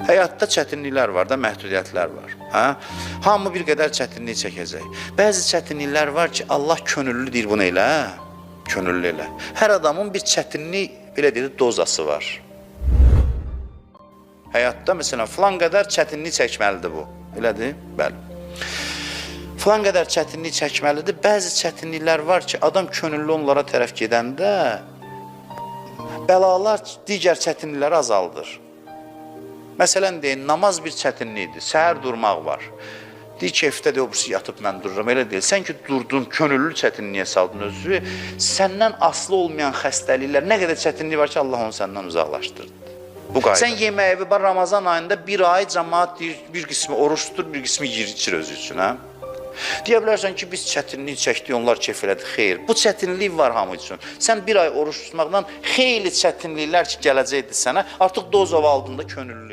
Həyatda çətinliklər var da, məhdudiyyətlər var. Hə? Hamı bir qədər çətinlik çəkəcək. Bəzi çətinliklər var ki, Allah könüllü deyir bunu elə, könüllü elə. Hər adamın bir çətinlik, belə deyir, dozası var. Həyatda, məsələn, filan qədər çətinlik çəkməlidir bu. Elədir? Bəli. Filan qədər çətinlik çəkməlidir. Bəzi çətinliklər var ki, adam könüllü onlara tərəf gedəndə bəlalar digər çətinlikləri azaldır. Məsələn, deyin, namaz bir çətinlikdir, səhər durmaq var. Deyir ki, evdə obursu yatıb mən dururam, elə deyil. Sən ki, durdun, könüllü çətinliyə saldın özü, səndən asılı olmayan xəstəliklər, nə qədər çətinlik var ki, Allah onu səndən uzaqlaşdırdı. Bu qayda. Sən yeməyi var, Ramazan ayında bir ay cəmaat deyir, bir qismi oruç tutur, bir qismi yiyir, içir özü üçün, hə? Deyə bilərsən ki, biz çətinlik çəkdik, onlar keyf elədi. Xeyr, bu çətinlik var hamı üçün. Sən bir ay oruç tutmaqdan xeyli çətinliklər ki, gələcəkdir sənə, artıq dozov aldığında könüllü.